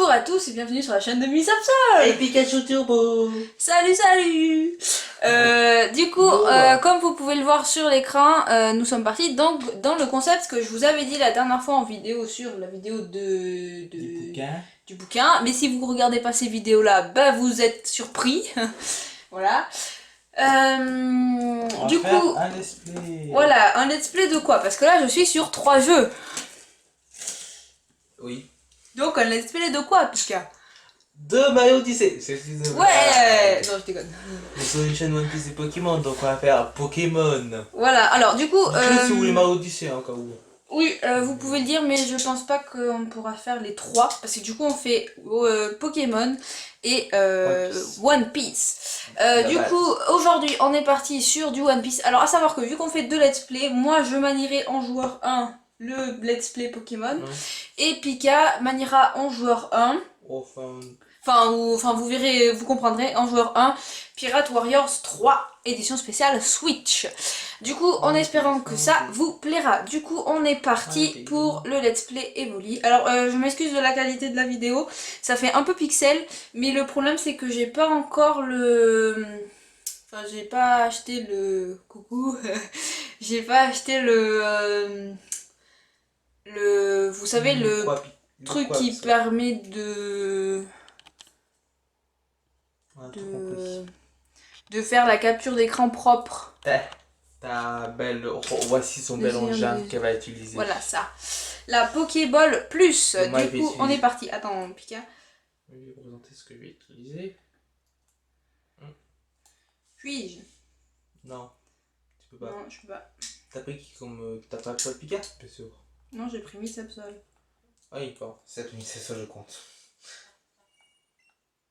Bonjour à tous et bienvenue sur la chaîne de Miss Absol. Et Pikachu Turbo. Salut, salut. Du coup, comme vous pouvez le voir sur l'écran, nous sommes partis donc dans le concept que je vous avais dit la dernière fois en vidéo sur la vidéo du bouquin. Mais si vous regardez pas ces vidéos là, bah vous êtes surpris. Voilà. Du coup, un let's play. voilà, un let's play de quoi? Parce que là je suis sur 3 jeux. Oui. Donc un let's play de quoi, Pika? De Mario Odyssey. Ouais. Non, je déconne. Nous sommes une chaîne One Piece et Pokémon, donc on va faire Pokémon. Voilà, alors du coup... Si vous voulez Mario Odyssey, en cas où. Oui, vous pouvez le dire, mais je pense pas qu'on pourra faire les 3, parce que du coup on fait Pokémon et One Piece. Du coup, aujourd'hui on est parti sur du One Piece. Alors à savoir que vu qu'on fait 2 let's play, moi je manierai en joueur 1 le let's play Pokémon, et Pika maniera en joueur 1. Enfin, vous verrez, vous comprendrez, en joueur 1, Pirate Warriors 3, édition spéciale Switch. Du coup, en espérant que ça vous plaira. Du coup, on est parti pour le let's play Evoli. Alors, je m'excuse de la qualité de la vidéo, ça fait un peu pixel, mais le problème c'est que j'ai pas encore le... Enfin, j'ai pas acheté le... Coucou. J'ai pas acheté le... Vous savez, le truc qui permet de faire la capture d'écran propre. Voici son bel engin qu'elle va utiliser. Voilà ça. La Pokéball Plus. Du coup, on est parti. Attends, Pika. Je vais vous présenter ce que je vais utiliser. Puis-je? Non, tu peux pas. Non, je peux pas. T'as pris qui comme. T'as pas le Pika? Bien sûr. Non, j'ai pris Miss Absol. Ah, il part. C'est ça, je compte.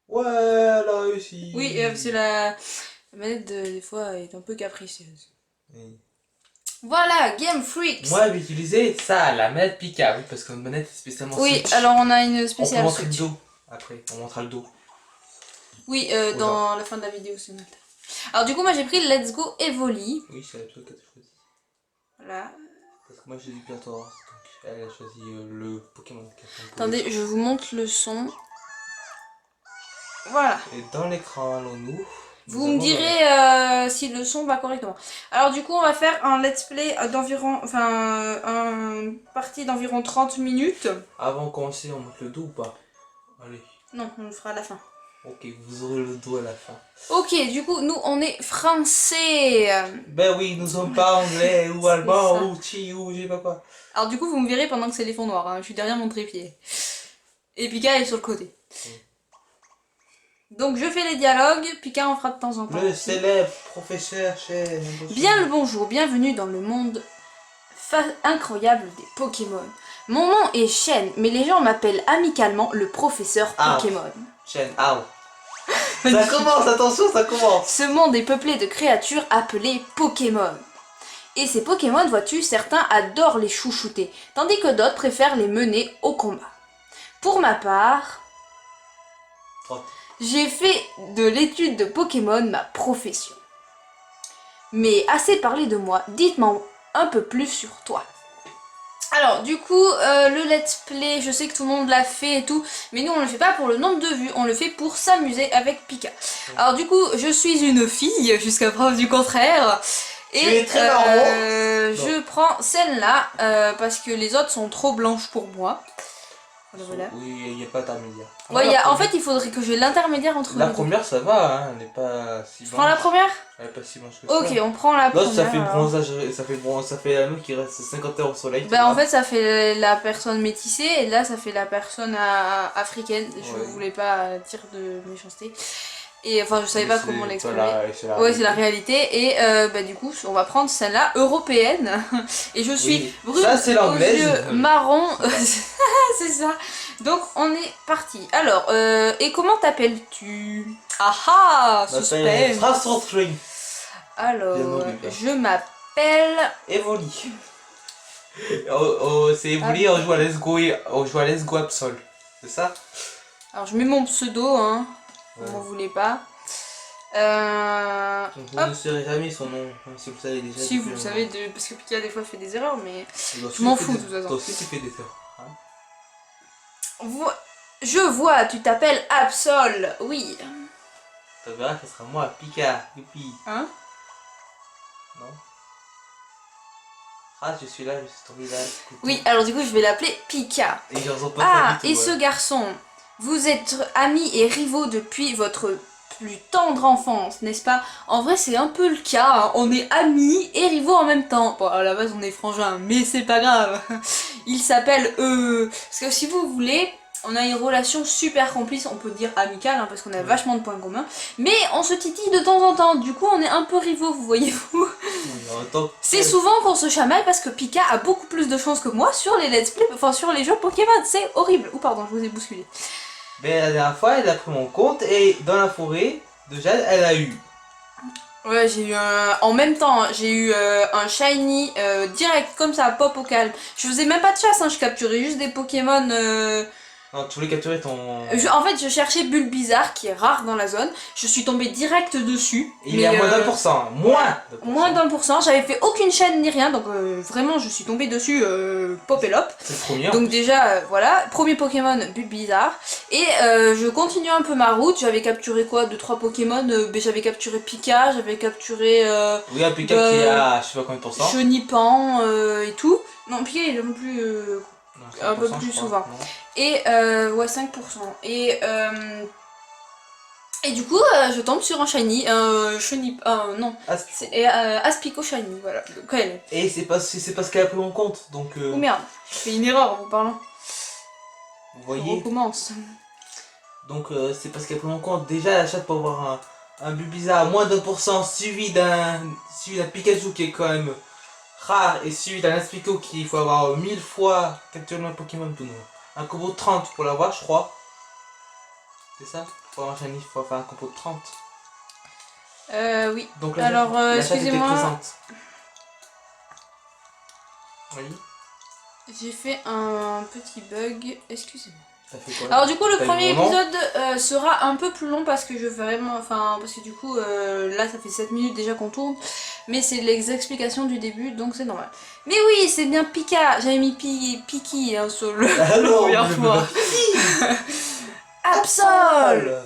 Ouais, elle a réussi. Oui, parce que la manette des fois est un peu capricieuse. Oui. Voilà, Game Freaks. Moi, je vais utiliser ça, la manette Pika. Oui, parce que notre manette est spécialement Oui, Switch. alors on a une spéciale on peut montrer Switch. le dos. Après, on montrera le dos. Oui, dans la fin de la vidéo, c'est noté. Alors du coup, moi j'ai pris le Let's Go Evoli. Oui, c'est la truc que tu as choisi. Voilà. Parce que moi j'ai du Piator, donc elle a choisi le Pokémon. Attendez, je vous montre le son. Voilà. Et dans l'écran, allons-nous. Vous me direz si le son va correctement. Alors du coup, on va faire un let's play d'environ... Enfin, une partie d'environ 30 minutes. Avant de commencer, on monte le dos ou pas? Allez. Non, on le fera à la fin. Ok, vous aurez le dos à la fin. Ok, du coup, nous, on est français. Ben oui, nous sommes pas anglais ou allemand ou chi ou je sais pas quoi. Alors du coup, vous me verrez pendant que c'est les fonds noirs. Hein. Je suis derrière mon trépied. Et Pika est sur le côté. Donc je fais les dialogues, Pika en fera de temps en temps. Le célèbre professeur Chen. Bien le bonjour, bienvenue dans le monde incroyable des Pokémon. Mon nom est Shen, mais les gens m'appellent amicalement le professeur Pokémon. Chen, ça commence, attention, ça commence. Ce monde est peuplé de créatures appelées Pokémon. Et ces Pokémon, vois-tu, certains adorent les chouchouter, tandis que d'autres préfèrent les mener au combat. Pour ma part... J'ai fait de l'étude de Pokémon ma profession. Mais assez parlé de moi, dites-moi un peu plus sur toi. Alors du coup, le let's play, je sais que tout le monde l'a fait et tout, mais nous on le fait pas pour le nombre de vues, on le fait pour s'amuser avec Pika. Alors du coup, je suis une fille, jusqu'à preuve du contraire. Et je prends celle-là, parce que les autres sont trop blanches pour moi. Voilà. Oui, il n'y a pas d'intermédiaire. Ouais, en fait, il faudrait que j'ai l'intermédiaire entre les deux. La première, ça va, hein, elle n'est pas si blanche. Tu prends la première? Elle n'est pas si blanche que ça. Ok, on prend la première. Ça fait bronzage, ça fait la meuf qui reste 50 heures au soleil. Bah en fait, ça fait la personne métissée, et là, ça fait la personne africaine. Je voulais pas dire de méchanceté. Et enfin, je savais pas comment l'exprimer. Ouais, c'est la réalité. Et bah du coup, on va prendre celle-là, européenne. Et je suis brune aux yeux marron. C'est ça. Donc, on est parti. Alors, et comment t'appelles-tu? Ah ah, suspense. Alors, je m'appelle... Evoli. C'est Evoli, on joue à Let's Go Absol. C'est ça? Alors, je mets mon pseudo, hein. Vous m'en voulez pas. Vous ne saurez jamais son nom, si vous le savez déjà. Si vous le savez, parce que Pika des fois fait des erreurs, mais je m'en fous de toute façon. Toi aussi tu fais des erreurs. Je vois, tu t'appelles Absol, oui. Tu verras, ce sera moi, Pika. Youpi. Hein? Non? Ah, je suis là, je suis tombé là. Oui, alors du coup, je vais l'appeler Pika. Et j'en sens pas Ah, du tout. et ce garçon, vous êtes amis et rivaux depuis votre plus tendre enfance, n'est-ce pas? En vrai, c'est un peu le cas, hein. On est amis et rivaux en même temps. Bon, à la base, on est frangins, mais c'est pas grave. Il s'appelle Parce que si vous voulez, on a une relation super complice, on peut dire amicale, hein, parce qu'on a vachement de points communs. Mais on se titille de temps en temps, du coup, on est un peu rivaux, vous voyez-vous. C'est souvent qu'on se chamaille parce que Pika a beaucoup plus de chances que moi sur les let's play, enfin sur les jeux Pokémon, c'est horrible. Ou pardon, je vous ai bousculé. Mais la dernière fois, elle a pris mon compte et dans la forêt de Jade, elle a eu. Ouais, j'ai eu un... En même temps, j'ai eu un shiny direct comme ça, pop au calme. Je faisais même pas de chasse, hein, je capturais juste des Pokémon... Non, tu voulais capturer ton... En fait, je cherchais Bulbizarre, qui est rare dans la zone. Je suis tombée direct dessus. Il est à moins d'1%. Moins d'1%. J'avais fait aucune chaîne ni rien, donc vraiment, je suis tombée dessus pop et lop. C'est trop bien. Donc déjà, voilà, premier Pokémon Bulbizarre. Et je continue un peu ma route. J'avais capturé quoi? 2-3 Pokémon. J'avais capturé Pika, j'avais capturé... oui, un Pika qui est à je sais pas combien de pourcents. Chenipan et tout. Non, Pika il est un peu plus... non, un peu plus souvent. Non. Et ouais, 5%. Et du coup, je tombe sur un shiny, non, c'est Aspico shiny, voilà. Donc, elle. Et c'est parce qu'elle a pris mon compte, donc... Oh merde, je fais une erreur en vous parlant. Vous voyez. On recommence. Donc c'est parce qu'elle a pris mon compte. Déjà, elle achète pour avoir un Bulbizarre à moins d'1%, suivi d'un Pikachu qui est quand même rare, et suivi d'un Aspico qui il faut avoir 1000 fois capturé un Pokémon pour nous. Un combo de 30 pour l'avoir, je crois. C'est ça? Pour avoir un shiny, il faut faire un combo de 30. Oui. Donc alors, excusez-moi. Oui. J'ai fait un petit bug, excusez-moi. T'as fait quoi? Alors du coup le premier épisode sera un peu plus long parce que je vais vraiment, parce que du coup là ça fait 7 minutes déjà qu'on tourne, mais c'est les explications du début donc c'est normal. Mais oui c'est bien Pika, j'avais mis Piki hein, sur le première fois. Absol.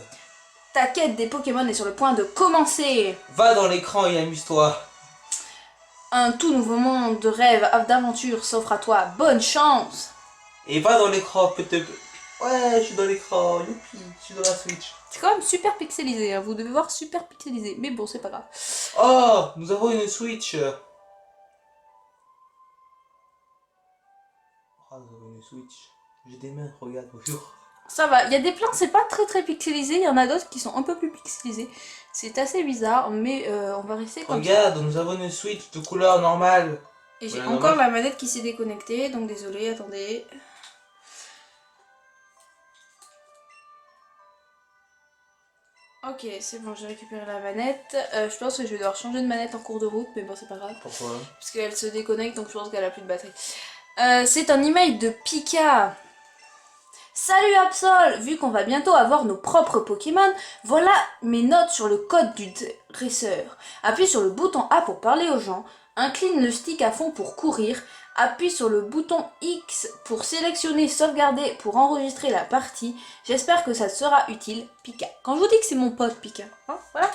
Ta quête des Pokémon est sur le point de commencer. Va dans l'écran et amuse-toi. Un tout nouveau monde de rêve, d'aventure s'offre à toi, bonne chance. Et va dans l'écran peut-être. Ouais, je suis dans l'écran, youpi, je suis dans la Switch. C'est quand même super pixelisé, hein. Vous devez voir super pixelisé, mais bon, c'est pas grave. Oh, nous avons une Switch. Oh, nous avons une Switch. J'ai des mains, regarde, bonjour. Ça va, il y a des plans, c'est pas très pixelisé, il y en a d'autres qui sont un peu plus pixelisés. C'est assez bizarre, mais on va rester comme ça. Regarde, nous avons une Switch de couleur normale. Et j'ai encore la manette qui s'est déconnectée, donc désolé, attendez. Ok, c'est bon, j'ai récupéré la manette. Je pense que je vais devoir changer de manette en cours de route, mais bon, c'est pas grave. Pourquoi? Parce qu'elle se déconnecte, donc je pense qu'elle a plus de batterie. C'est un email de Pika. Salut Absol, vu qu'on va bientôt avoir nos propres Pokémon, voilà mes notes sur le code du dresseur. Appuie sur le bouton A pour parler aux gens, incline le stick à fond pour courir, appuie sur le bouton X pour sélectionner sauvegarder pour enregistrer la partie. J'espère que ça te sera utile, Pika. Quand je vous dis que c'est mon pote Pika, hein, voilà.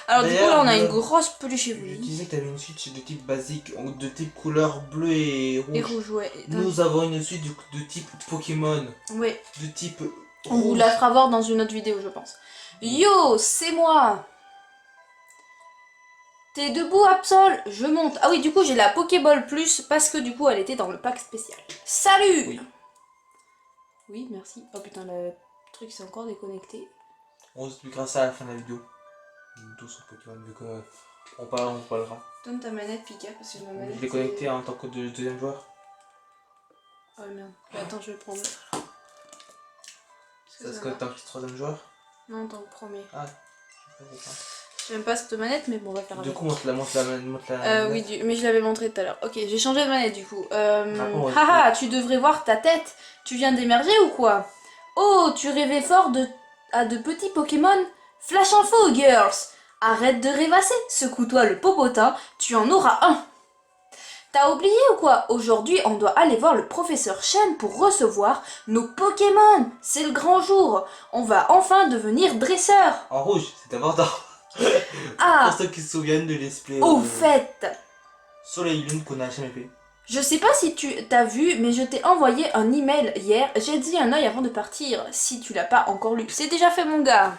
Alors du coup là on a une grosse peluche évoluée. Je disais que tu avais une Switch de type basique, de type couleur bleue et rouge. Et rouge, ouais. Nous avons une suite de type Pokémon. Ouais. De type rouge. On vous la fera voir dans une autre vidéo je pense. Yo, c'est moi. T'es debout Absol? Je monte. Ah oui, du coup j'ai la Pokéball Plus parce que du coup elle était dans le pack spécial. Salut! Oui. Oui, merci. Oh putain, le truc s'est encore déconnecté. On expliquera ça à la fin de la vidéo. Tous sur Pokémon, vu qu'on parlera. Donne ta manette Pika parce que ma manette... Je l'ai connecté en tant que deuxième joueur. Oh merde. Attends, je vais prendre. Ça se connecte en tant que troisième joueur? Non, en tant que premier. Ah, je sais pas. J'aime pas cette manette, mais bon, on va faire avec. Du coup, montre la oui, mais je l'avais montré tout à l'heure. Ok, j'ai changé de manette du coup. Haha, tu devrais voir ta tête. Tu viens d'émerger ou quoi? Oh, tu rêvais fort à de petits Pokémon? Flash info, girls! Arrête de rêvasser, secoue-toi le popotin, tu en auras un. T'as oublié ou quoi? Aujourd'hui, on doit aller voir le professeur Chen pour recevoir nos Pokémon. C'est le grand jour. On va enfin devenir dresseur. En rouge, c'est important. Ah, Pour ceux qui se souviennent de l'esprit au fait, Soleil Lune qu'on a jamais fait. je sais pas si tu t'as vu, mais je t'ai envoyé un email hier. J'ai dit un œil avant de partir. Si tu l'as pas encore lu, c'est déjà fait, mon gars.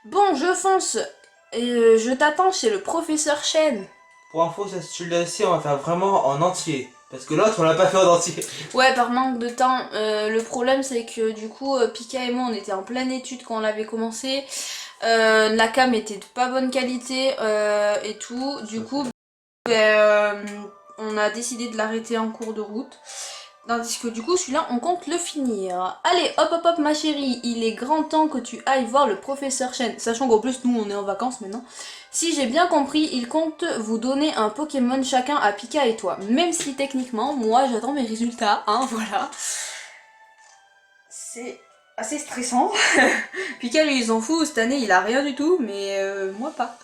Bon, je fonce. Et je t'attends chez le professeur Chen. Pour info, celui-là-ci, on va faire vraiment en entier. Parce que l'autre, on l'a pas fait en entier. Ouais, par manque de temps. Le problème, c'est que du coup, Pika et moi, on était en pleine étude quand on l'avait commencé. La cam était de pas bonne qualité et tout. Du coup, on a décidé de l'arrêter en cours de route. Tandis que du coup, celui-là, on compte le finir. Allez, hop hop hop, ma chérie, il est grand temps que tu ailles voir le professeur Chen. Sachant qu'en plus, nous, on est en vacances maintenant. Si j'ai bien compris, il compte vous donner un Pokémon chacun à Pika et toi. Même si techniquement, moi, j'attends mes résultats, hein, voilà. C'est assez stressant. Pika, lui, il s'en fout, cette année, il a rien du tout, mais moi, pas.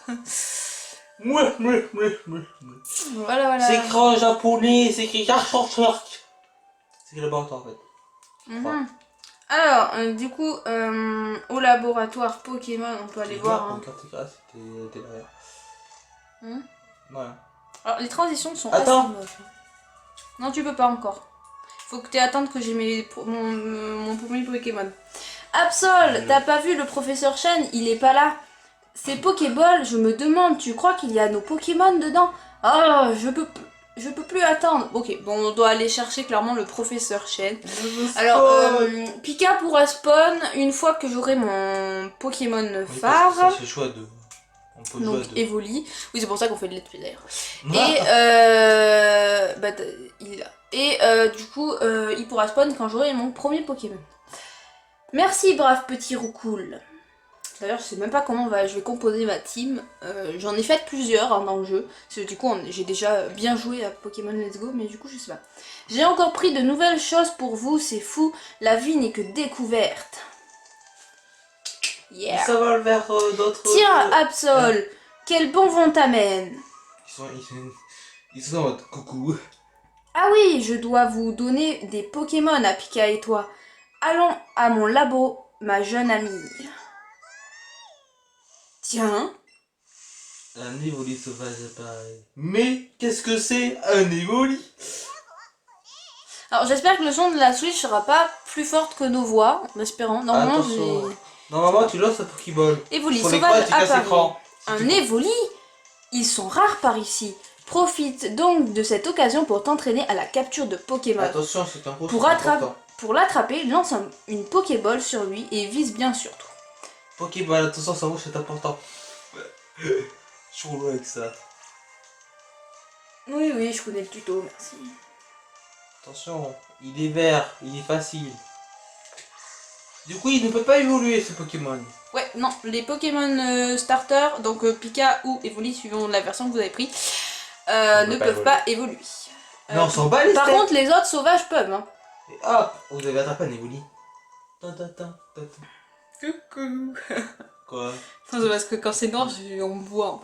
Voilà. C'est écrit en japonais, c'est écrit Yarshortwork. C'est écrit laboratoire en fait. Mhm. Alors, du coup, au laboratoire Pokémon, on peut aller voir. Hein. C'était derrière. Ouais. Alors, les transitions sont Attends. assez moches. Non, tu peux pas encore. Faut que tu attendes que j'ai mon premier Pokémon. Absol, t'as pas vu le professeur Chen? Il est pas là. Ces Pokéballs, je me demande, tu crois qu'il y a nos Pokémon dedans? Oh, je peux plus attendre. Ok, bon, on doit aller chercher clairement le professeur Chen. Alors, Pika pourra spawn une fois que j'aurai mon Pokémon phare. Ça c'est choix de. On peut donc jouer à deux. Evoli. Oui, c'est pour ça qu'on fait le let's play d'ailleurs. Et il est là. Et du coup, il pourra spawn quand j'aurai mon premier Pokémon. Merci, brave petit roucoule. D'ailleurs, je sais même pas comment je vais composer ma team. J'en ai fait plusieurs hein, dans le jeu. Parce que du coup, j'ai déjà bien joué à Pokémon Let's Go, mais du coup, je sais pas. J'ai encore pris de nouvelles choses pour vous, c'est fou. La vie n'est que découverte. Yeah. Ça va le vers d'autres. Tiens, Absol, quel bon vent t'amène. Ils sont en mode coucou. Ah oui, je dois vous donner des Pokémon à Pika et toi. Allons à mon labo, ma jeune amie. Tiens. Un Evoli sauvage pareil. Mais qu'est-ce que c'est un Evoli? Alors j'espère que le son de la Switch sera pas plus forte que nos voix, en espérant. Normalement, attention. Normalement, tu lances un Pokéball. Evoli Sur sauvage l'écran, tu casses l'écran. Un Evoli? Ils sont rares par ici. Profite donc de cette occasion pour t'entraîner à la capture de Pokémon. Attention, c'est un peu Pour l'attraper, lance une Pokéball sur lui et vise bien surtout. Pokéball, attention, ça rouge, c'est important. Je suis relou avec ça. Oui, je connais le tuto, merci. Attention, il est vert, il est facile. Du coup, il ne peut pas évoluer ce Pokémon. Ouais, non, les Pokémon starter, donc Pika ou Evoli, suivant la version que vous avez pris, ne peuvent pas évoluer. Mais on s'en bat les Par steaks. contre, les autres sauvages peuvent. Hein. Et hop, vous avez attrapé un Evoli. Coucou. Quoi? Non, c'est parce que quand c'est noir, on me voit.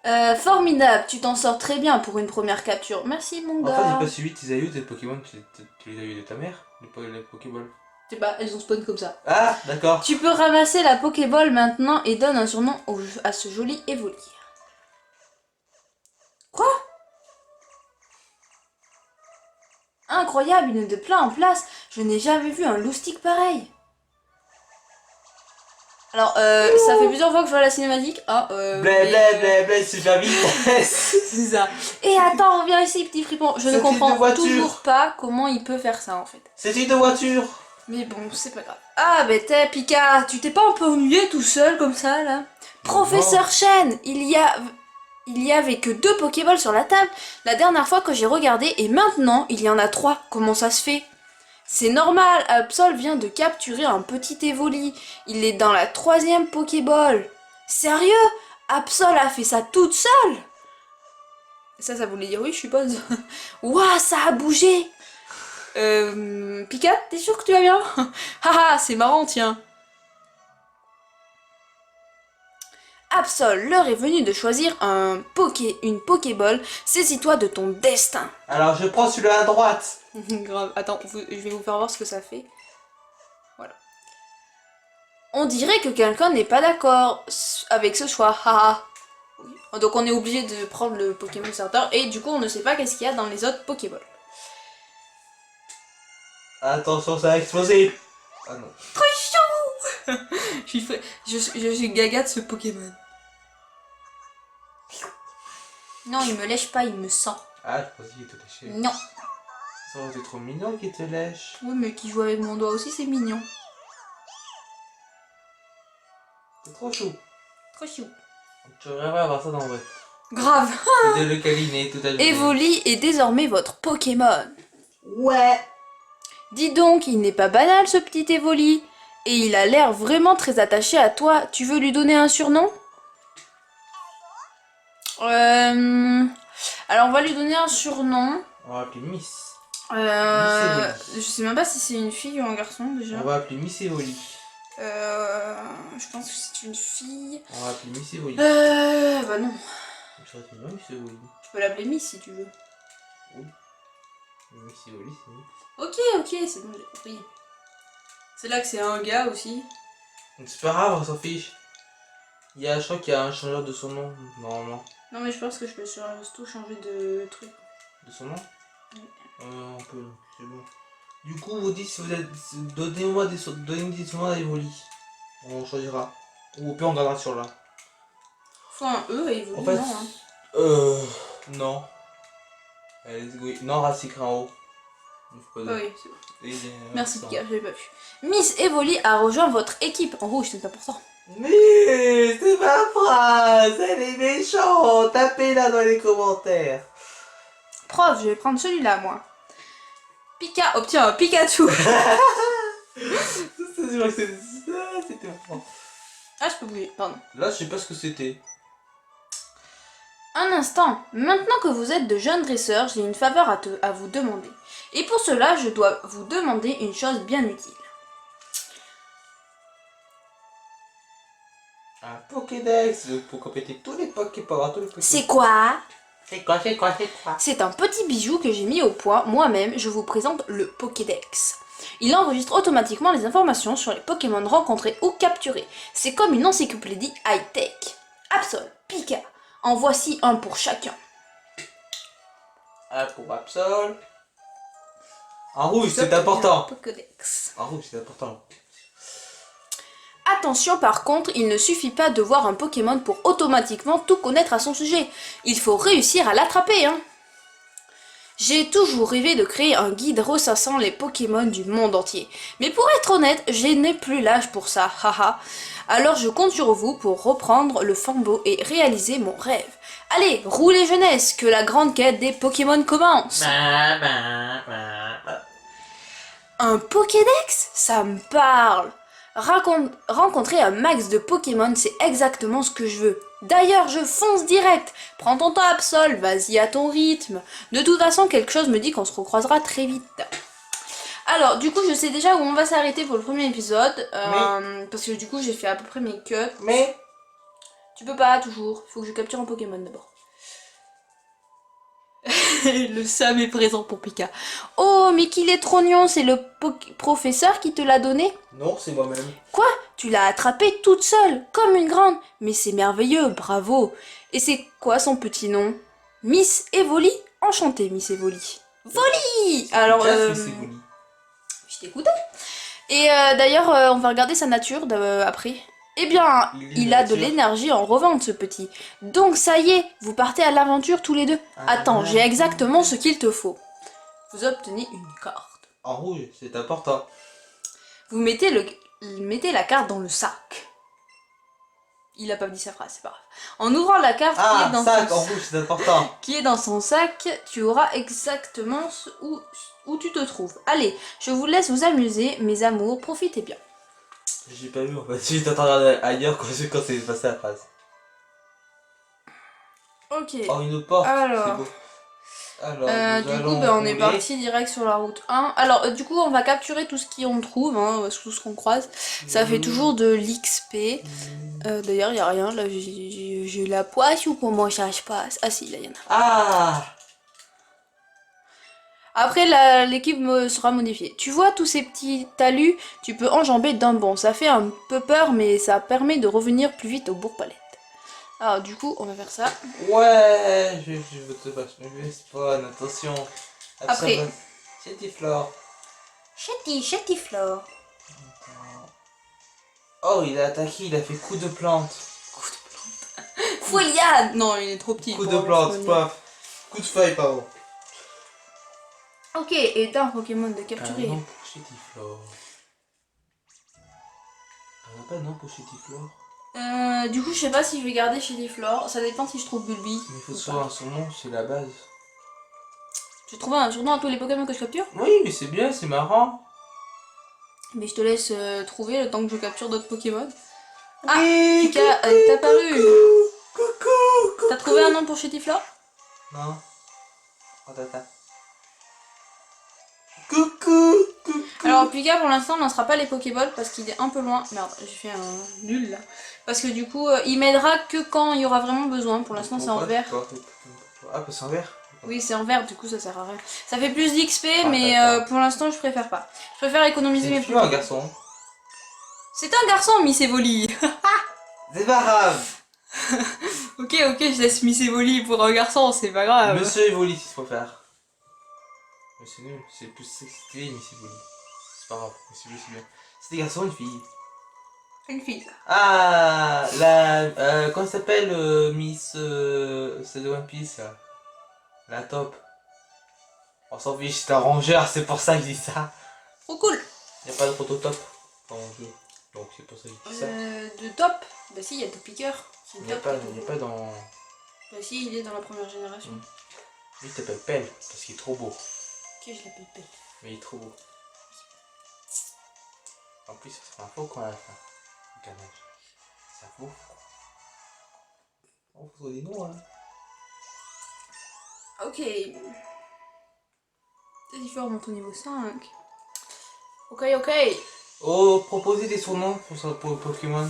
Ah. Formidable, tu t'en sors très bien pour une première capture. Merci mon gars. En fait, j'ai pas suivi tes aïeux, tes Pokémon, tu les as eu de ta mère, les Pokéballs. Je sais pas, elles ont spawn comme ça. Ah, d'accord. Tu peux ramasser la Pokéball maintenant et donne un surnom à ce joli Evoli. Quoi? Incroyable, une de plein en place. Je n'ai jamais vu un loustic pareil. Alors, ça fait plusieurs fois que je vois la cinématique. Ah, Blé, super vitesse. C'est ça. Et attends, reviens ici, petit fripon. Je ne comprends toujours pas comment il peut faire ça, en fait. C'est une voiture. Mais bon, c'est pas grave. Ah, mais t'es Pika, tu t'es pas un peu ennuyé tout seul, comme ça, là? Professeur Chen, il y avait que 2 Pokéballs sur la table la dernière fois que j'ai regardé, et maintenant, il y en a 3. Comment ça se fait? C'est normal, Absol vient de capturer un petit Evoli. Il est dans la 3e Pokéball. Sérieux? Absol a fait ça toute seule? Ça voulait dire oui, je suppose. Ouah, ça a bougé. Pika, t'es sûr que tu vas bien? Haha, c'est marrant, tiens. Absol, l'heure est venue de choisir une Pokéball. Saisis-toi de ton destin. Alors je prends celui-là à droite. Grave. Attends, je vais vous faire voir ce que ça fait. Voilà. On dirait que quelqu'un n'est pas d'accord avec ce choix. Haha. Oui. Donc on est obligé de prendre le Pokémon starter et du coup on ne sait pas qu'est-ce qu'il y a dans les autres Pokéballs. Attention, ça va exploser. Ah non. Trop chaud. je suis gaga de ce Pokémon. Non, il me lèche pas, il me sent. Ah, je pensais qu'il te lâchait. Non. Ça aurait été trop mignon qu'il te lèche. Oui, mais qui joue avec mon doigt aussi, c'est mignon. C'est trop chou. Trop chou. Tu rêverais avoir ça dans votre. Grave. Et de le câliner tout à l'heure. Evoli est désormais votre Pokémon. Ouais. Dis donc, il n'est pas banal ce petit Evoli. Et il a l'air vraiment très attaché à toi. Tu veux lui donner un surnom? Alors on va lui donner un surnom. On va appeler Miss. Je sais même pas si c'est une fille ou un garçon déjà. On va appeler Miss Evoli. Je pense que c'est une fille. On va appeler Miss Evoli. Bah non. Ça aurait été bien Miss Evoli. Tu peux l'appeler Miss si tu veux. Oui. Miss Evoli, c'est mieux. Ok, c'est bon, j'ai compris. C'est là que c'est un gars aussi. Donc c'est pas grave, on s'en fiche. Je crois qu'il y a un changeur de son nom, normalement. Non mais je pense que je peux surtout changer de truc. De son nom? Oui. On peut, c'est bon. Du coup, vous dites si vous êtes. Donnez-moi des surnoms à Evoli. On choisira. Ou au pire, on gardera sur là. Faut un E et Evoli, En fait, non hein. Non. Oui. Non, Racik en haut. Oui, c'est bon. Et, Merci Pika, j'avais pas vu. Miss Evoli a rejoint votre équipe. En rouge, c'est important. Mais c'est ma phrase, elle est méchante. Tapez-la dans les commentaires. Prof, je vais prendre celui-là, moi. Pika obtient un Pikachu. C'est sûr que c'était marrant. Ah, je peux bouger, pardon. Là, je sais pas ce que c'était. Un instant, maintenant que vous êtes de jeunes dresseurs, j'ai une faveur à vous demander. Et pour cela, je dois vous demander une chose bien utile. Un Pokédex pour compléter tous les Pokémon. C'est quoi? C'est quoi? C'est un petit bijou que j'ai mis au point moi-même. Je vous présente le Pokédex. Il enregistre automatiquement les informations sur les Pokémon rencontrés ou capturés. C'est comme une encyclopédie high-tech. Absol, Pika, en voici un pour chacun. Un pour Absol. En rouge, c'est important. Pokédex. En rouge, c'est important. Attention par contre, il ne suffit pas de voir un Pokémon pour automatiquement tout connaître à son sujet. Il faut réussir à l'attraper, hein. J'ai toujours rêvé de créer un guide ressassant les Pokémon du monde entier. Mais pour être honnête, je n'ai plus l'âge pour ça, haha. Alors je compte sur vous pour reprendre le flambeau et réaliser mon rêve. Allez, roulez jeunesse, que la grande quête des Pokémon commence. Un Pokédex? Ça me parle. Rencontrer un max de Pokémon, c'est exactement ce que je veux. D'ailleurs, je fonce direct. Prends ton temps, Absol, vas-y à ton rythme. De toute façon, quelque chose me dit qu'on se recroisera très vite. Alors, du coup, je sais déjà où on va s'arrêter pour le premier épisode. Parce que du coup, j'ai fait à peu près mes cuts. Mais tu peux pas, toujours. Il faut que je capture un Pokémon d'abord. Le Sam est présent pour Pika. Oh, mais qu'il est trop mignon, c'est le professeur qui te l'a donné? non, c'est moi-même. Quoi? Tu l'as attrapée toute seule, comme une grande. Mais c'est merveilleux, bravo. Et c'est quoi son petit nom? Miss Evoli? Enchantée, Miss Evoli. Voli! Alors, je t'écoutais. Et d'ailleurs, on va regarder sa nature après. Eh bien, il a de l'énergie en revente, ce petit. Donc ça y est, vous partez à l'aventure tous les deux. Attends, j'ai exactement ce qu'il te faut. Vous obtenez une carte. En rouge, c'est important. Vous mettez la carte dans le sac. Il a pas dit sa phrase, c'est pas grave. En ouvrant la carte qui est dans sac, en rouge, c'est important. qui est dans son sac, tu auras exactement où tu te trouves. Allez, je vous laisse vous amuser, mes amours, profitez bien. J'ai pas vu en fait, j'étais en train de regarder ailleurs quand c'est passé la phrase. Ok. Oh, une autre porte, alors, c'est beau. Alors, Du coup, on est parti direct sur la route 1. Alors, du coup, on va capturer tout ce qu'on trouve, hein, tout ce qu'on croise. Ça fait toujours de l'XP. D'ailleurs, il n'y a rien. Là, j'ai la poisse ou comment ça se passe? Ah si, là, il y en a. Ah! Après, l'équipe sera modifiée. Tu vois tous ces petits talus, tu peux enjamber d'un bond. Ça fait un peu peur, mais ça permet de revenir plus vite au bourg-palette. Alors, du coup, on va faire ça. Ouais, je veux te passer, je vais spawn, attention. Après. Chétiflore. Chétiflore. Oh, il a attaqué, il a fait coup de plante. Coup de plante. Fouiliane. Non, il est trop petit. Coup de plante, paf. Coup de feuille, pardon. Ok, et t'as un Pokémon de capturer. Un nom pour Chétiflore. On n'a pas de nom pour Chétiflore. Du coup, je sais pas si je vais garder Chétiflore. Ça dépend si je trouve Bulby. Mais il faut savoir son nom, c'est la base. Tu trouves un surnom à tous les Pokémon que je capture? Oui, mais c'est bien, c'est marrant. Mais je te laisse trouver le temps que je capture d'autres Pokémon. Ah, Oui, Pika est apparu. Coucou. T'as trouvé un nom pour Chétiflore? Non. Oh, tata. Coucou. Alors Pika pour l'instant on lancera pas les Pokéballs parce qu'il est un peu loin. Merde, j'ai fait un nul là. Parce que du coup il m'aidera que quand il y aura vraiment besoin. Pour l'instant c'est en vert. Ah, c'est en vert? Oui c'est en vert, du coup ça sert à rien. Ça fait plus d'XP mais pour l'instant je préfère pas. Je préfère économiser mes Pokéballs. C'est un garçon. C'est un garçon Missevoli. C'est pas grave. Ok, je laisse Missevoli pour un garçon, c'est pas grave. Monsieur Evoli, s'il faut faire. Mais c'est nul, c'est plus stylé, Miss Evoli. C'est pas grave, Miss Evoli c'est bien. C'est des garçons ou une fille? Une fille ça. Ah, comment ça s'appelle Miss. C'est de One Piece là. La top. On s'en fiche, c'est un rongeur, c'est pour ça que je dis ça. Trop cool. Y'a pas de prototype dans le jeu. Donc c'est pour ça que je dis ça. De top. Bah si, il y a de piqueur. Il n'y a pas dans. Bah si, il est dans la première génération. Lui il t'appelle Pelle parce qu'il est trop beau. Ok, je l'appelle Pelle. Mais il est trop beau. En plus, ça sera un faux quand à la fin. Le canage. C'est un faux. On faut des noms, hein. Ok. C'est différent au niveau 5. Ok. Oh, proposer des surnoms pour Pokémon.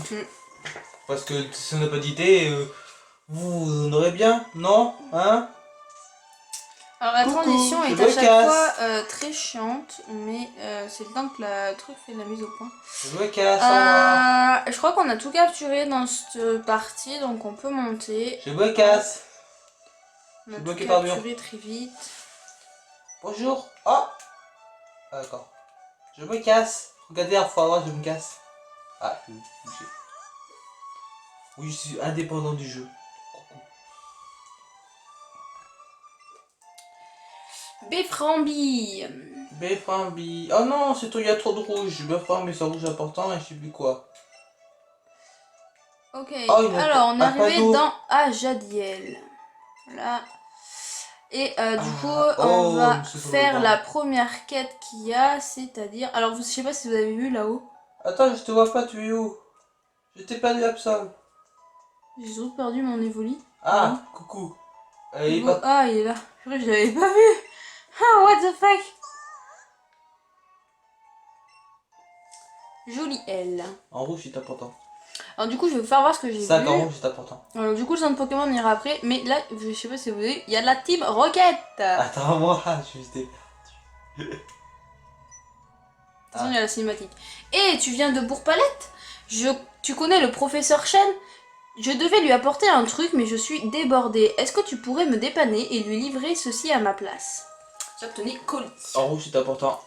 Parce que si on n'a pas d'idée, vous en aurez bien, non? Hein? Alors la transition est à chaque fois très chiante, mais c'est le temps que la truc fait de la mise au point. Je me casse, je crois qu'on a tout capturé dans cette partie, donc on peut monter. Je me casse. On a tout capturé très vite. Bonjour. Oh. Ah, d'accord. Je me casse. Regardez, à fois à droite, je me casse. Ah, je vais bouger. Oui, je suis indépendant du jeu. Coucou. Beframbi. Beframbi. Oh non, c'est toi, il y a trop de rouge. Beframbi, c'est rouge important et je sais plus quoi. Ok, alors on est arrivé dans Ajadiel. Là. Et du coup, on va faire la première quête qu'il y a, c'est-à-dire... Alors, je sais pas si vous avez vu là-haut. Attends, je te vois pas, tu es où? Je t'ai perdu Absol. J'ai toujours perdu mon Evoli. Ah, coucou. Ah, il est là. Je l'avais pas vu. Ah, what the fuck. Jolie elle. En rouge, c'est important. Alors du coup, je vais vous faire voir ce que j'ai vu. Ça, en rouge, c'est important. Alors du coup, le centre Pokémon on ira après. Mais là, je sais pas si vous avez... Il y a la team Rocket. Attends, moi, je t'ai perdu. De toute façon, il y a la cinématique. Et tu viens de Bourg-Palette? Tu connais le professeur Chen? Je devais lui apporter un truc, mais je suis débordée. Est-ce que tu pourrais me dépanner et lui livrer ceci à ma place? J'obtenais colis. En rouge, c'est important.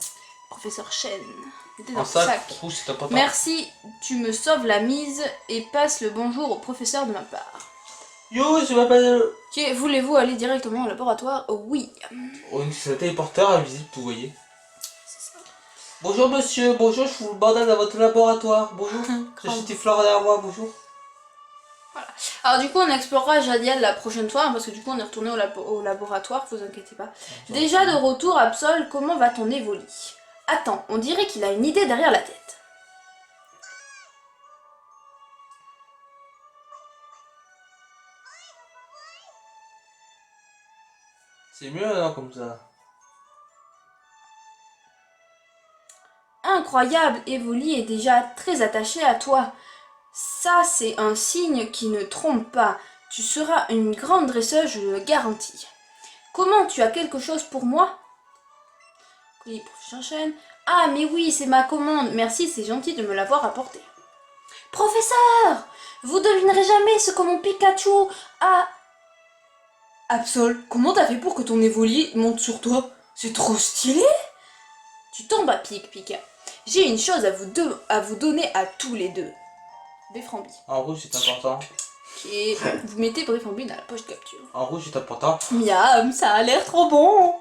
Professeur Chen. Mettez dans En le sac. rouge, c'est important. Merci, tu me sauves la mise et passe le bonjour au professeur de ma part. Yo, je m'appelle... Ok, voulez-vous aller directement au laboratoire? Oui. C'est un téléporteur invisible, vous voyez. Bonjour monsieur, bonjour, je vous bordel dans votre laboratoire. Bonjour, je suis Tiflore derrière moi, bonjour. Voilà. Alors du coup on explorera Jadiel la prochaine fois, hein, parce que du coup on est retourné au laboratoire, vous inquiétez pas. Déjà de retour, Absol, comment va ton Evoli? Attends, on dirait qu'il a une idée derrière la tête. C'est mieux non comme ça. Incroyable, Evoli est déjà très attachée à toi. Ça, c'est un signe qui ne trompe pas. Tu seras une grande dresseuse, je le garantis. Comment, tu as quelque chose pour moi? Oui, professeur Chen. Ah, mais oui, c'est ma commande. Merci, c'est gentil de me l'avoir apporté. Professeur, vous devinerez jamais ce que mon Pikachu a... Absol, comment t'as fait pour que ton Evoli monte sur toi? C'est trop stylé. Tu tombes à pic, Pika. J'ai une chose à vous donner à tous les deux. Beframbi. En rouge c'est important. Et vous mettez Beframbi dans la poche de capture. En rouge c'est important. Miam, ça a l'air trop bon.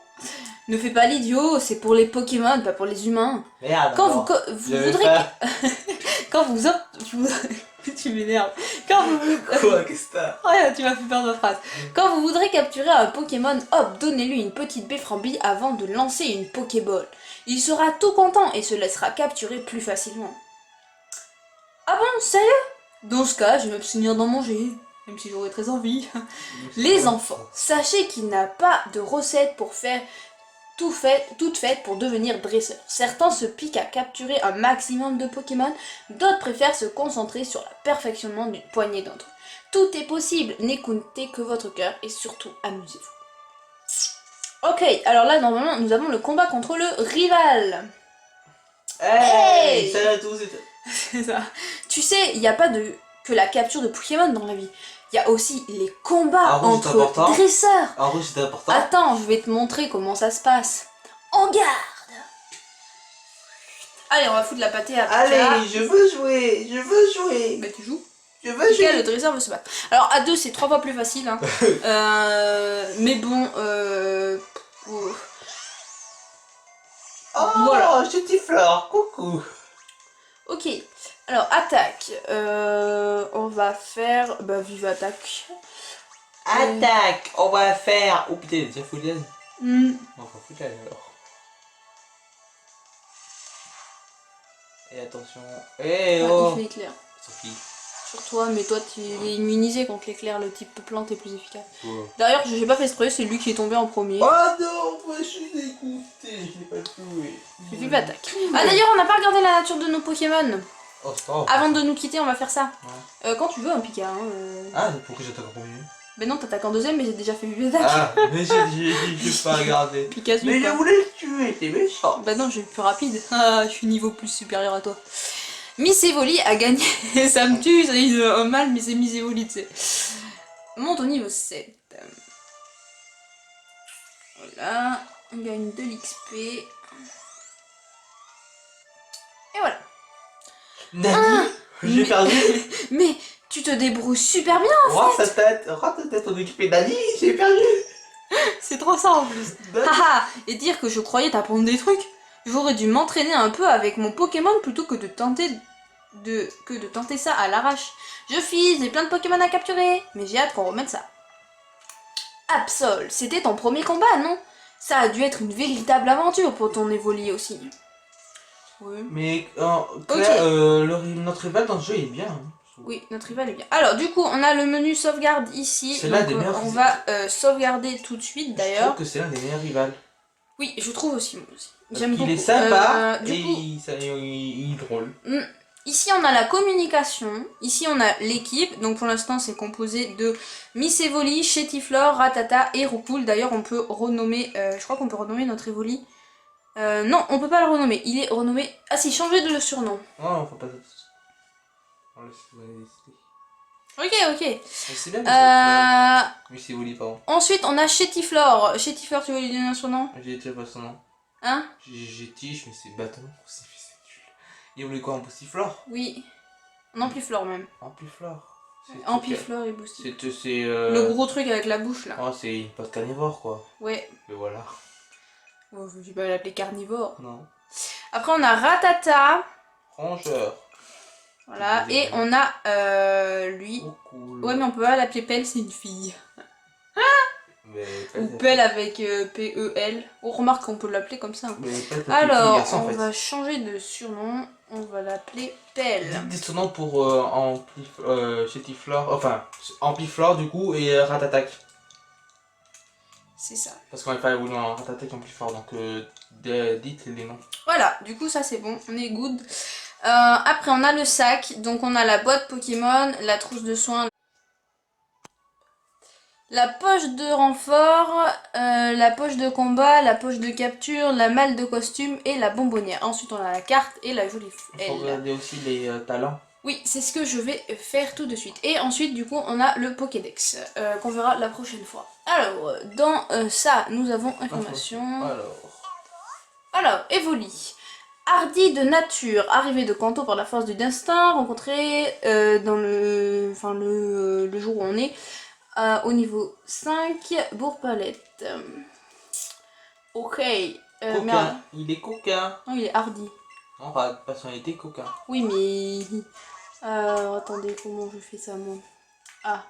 Ne fais pas l'idiot, c'est pour les Pokémon, pas pour les humains. Merde. Quand bon, vous voudrez... Quand vous... tu m'énerves. Quand vous... Quoi, qu'est-ce que t'as? Ouais, tu m'as fait perdre ma phrase. Quand vous voudrez capturer un Pokémon, hop, donnez-lui une petite Beframbi avant de lancer une Pokéball. Il sera tout content et se laissera capturer plus facilement. Ah bon, sérieux? Dans ce cas, je vais m'abstenir d'en manger, même si j'aurais très envie. Les enfants, sachez qu'il n'y a pas de recette pour faire toute faite pour devenir dresseur. Certains se piquent à capturer un maximum de Pokémon, d'autres préfèrent se concentrer sur le perfectionnement d'une poignée d'entre eux. Tout est possible, n'écoutez que votre cœur et surtout amusez-vous. Ok, alors là normalement nous avons le combat contre le rival. Hey, Hey, salut à tous. c'est ça. Tu sais, il n'y a pas que la capture de Pokémon dans la vie. Il y a aussi les combats En rouge, c'est entre important. dresseurs. En rouge c'est important. Attends, je vais te montrer comment ça se passe. En garde! Allez, on va foutre la pâtée à Pika. Allez, je veux jouer, je veux jouer. Bah tu joues. Je veux Pika, jouer. le dresseur veut se battre. Alors à deux, c'est 3 fois plus facile. Hein. Mais bon, Oh, voilà. Chetiflore, coucou. Ok, alors attaque. On va faire... Bah vive attaque. Attaque, on va faire... Oh putain, il est déjà full line. On va foutre là alors. Et attention. Eh Ouais, oh. il fait éclair. Sophie. Sur toi, mais toi tu es immunisé contre l'éclair, le type plante est plus efficace. Oh. D'ailleurs, j'ai pas fait exprès, c'est lui qui est tombé en premier. Oh non, moi je suis dégoûté, je l'ai pas joué. J'ai vive attaque. Ah d'ailleurs, on n'a pas regardé la nature de nos Pokémon. Oh, c'est pas grave. Avant de nous quitter, on va faire ça. Ouais. Quand tu veux, un Pika. Hein, Ah, pourquoi j'attaque en premier? Ben non, t'attaques en deuxième, mais j'ai déjà fait vive attaque. Ah, mais j'ai pas regardé. Pikachu. Mais je quoi. voulais le tuer, t'es méchant. Bah non, je vais plus rapide. Ah, je suis niveau plus supérieur à toi. Miss Evoli a gagné. Ça me tue, ça dit un mal, mais c'est Miss Evoli, tu sais. Monte au niveau 7. Voilà. On gagne de l'XP. Et voilà. Nani, j'ai mais- perdu. Mais tu te débrouilles super bien. Rate ta tête, on est équipé Nani, j'ai perdu. C'est trop ça en plus. Haha, et dire que je croyais t'apprendre des trucs. J'aurais dû m'entraîner un peu avec mon Pokémon plutôt que de tenter ça à l'arrache. Je fise, j'ai plein de Pokémon à capturer, mais j'ai hâte qu'on remette ça. Absol, c'était ton premier combat, non? Ça a dû être une véritable aventure pour ton Evoli aussi. Oui. Mais Claire, notre rival dans le jeu il est bien. Hein, je trouve. Oui, notre rival est bien. Alors, du coup, on a le menu sauvegarde ici. C'est l'un Donc, des meilleurs on rivaux. va sauvegarder tout de suite Je d'ailleurs. trouve que c'est l'un des meilleurs rivales. Oui, je trouve aussi, moi aussi. Parce J'aime qu'il beaucoup. est sympa Du et coup, il est drôle. ici on a la communication, ici on a l'équipe, donc pour l'instant c'est composé de Miss Evoli, Chetiflore, Ratata et Roupoule. D'ailleurs on peut renommer, je crois qu'on peut renommer notre Evoli. Non, on peut pas le renommer, il est renommé... Ah si, changer de surnom. Non, faut pas ça. On laisse décider. Ok, ok. Mais c'est bien, mais c'est Wally, pardon. Ensuite on a Chetiflore. Chetiflore, tu veux lui donner un surnom? J'ai déjà pas son nom. Hein? J'ai tige, mais c'est bâton. C'est nul. Il voulait quoi, un Boostiflore? Oui. En Ampliflore même. Ampiflore. Ampliflore et Boosty. C'est Le gros truc avec la bouche là. Oh, c'est une pote carnivore quoi. Ouais. Mais voilà. Oh, je vais pas l'appeler carnivore. Non. Après on a Ratata. Rongeur. Voilà. Et on a lui. Oh, cool. Ouais, mais on peut pas l'appeler Pelle, c'est une fille. Mais Ou Pelle avec P-E-L. On remarque qu'on peut l'appeler comme ça. Mais Pelle, Alors, garçon, en on fait. va changer de surnom. On va l'appeler Pelle. Des surnoms pour Chetiflore, enfin Ampiflore du coup et Ratatac. C'est ça. Parce qu'on va faire évoluer en Rattata qui est plus fort, donc dites les noms. Voilà, du coup ça c'est bon, on est good. Après on a le sac, donc on a la boîte Pokémon, la trousse de soins, la poche de renfort, la poche de combat, la poche de capture, la malle de costume et la bonbonnière. Ensuite on a la carte et la jolie Il faut regarder aussi les talents. Oui, c'est ce que je vais faire tout de suite. Et ensuite, du coup, on a le Pokédex, qu'on verra la prochaine fois. Alors, dans ça, nous avons information. Alors, Evoli. Hardi de nature, arrivé de Kanto par la force du destin, rencontré dans le jour où on est, au niveau 5, Bourg-Palette. Ok. Coquin, il est coquin. Non, il est Hardi. On rate, parce qu'il était coquin. Oui, mais... attendez, comment je fais ça, moi? Ah,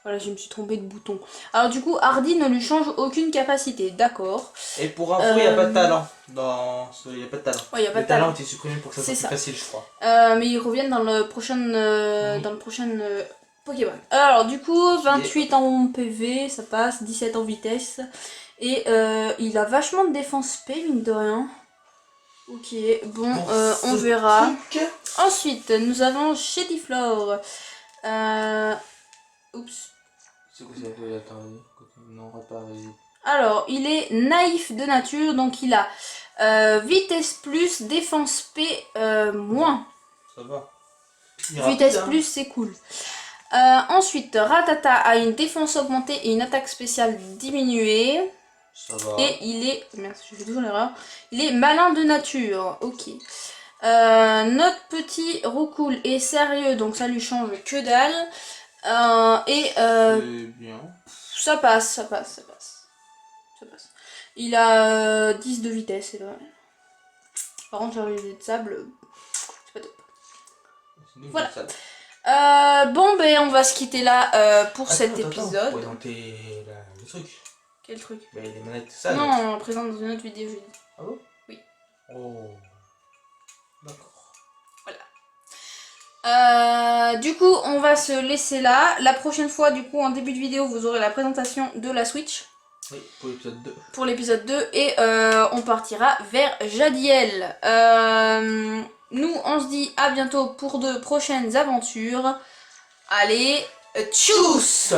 voilà, je me suis trompée de bouton. Alors du coup, Hardy ne lui change aucune capacité, d'accord. Et pour info, il n'y a pas de talent. Il n'y a pas de talent. Ouais, il n'y a pas le de talent. talent était supprimé pour que ça soit plus facile, je crois. Mais ils reviennent dans le prochain, Pokémon. Alors du coup, 28 en PV, ça passe, 17 en vitesse. Et il a vachement de défense P, mine de rien. Ok, bon, on verra. Ensuite, nous avons Shediflore. Oups. C'est quoi ça? Non, réparé. Alors, il est naïf de nature, donc il a vitesse plus, défense P moins. Ça va. Vitesse plus, c'est cool. Ensuite, Rattata a une défense augmentée et une attaque spéciale diminuée. Ça va. Et il est... Merde, je fais toujours l'erreur. Il est malin de nature. Ok. Notre petit Roucoule est sérieux, donc ça lui change que dalle. C'est bien. Ça passe. Il a 10 de vitesse. Et là. Par contre, j'ai de sable. C'est pas top. Voilà. Bon, ben on va se quitter là pour cet épisode. Ouais, donc le truc. Quel truc? Bah, les manettes, ça. Non, on le présente dans une autre vidéo, j'ai dit. Ah bon? Oui. Oh. D'accord. Du coup, on va se laisser là. La prochaine fois, du coup, en début de vidéo, vous aurez la présentation de la Switch. Oui, pour l'épisode 2. Pour l'épisode 2. Et on partira vers Jadiel. Nous, on se dit à bientôt pour de prochaines aventures. Allez, tchuss!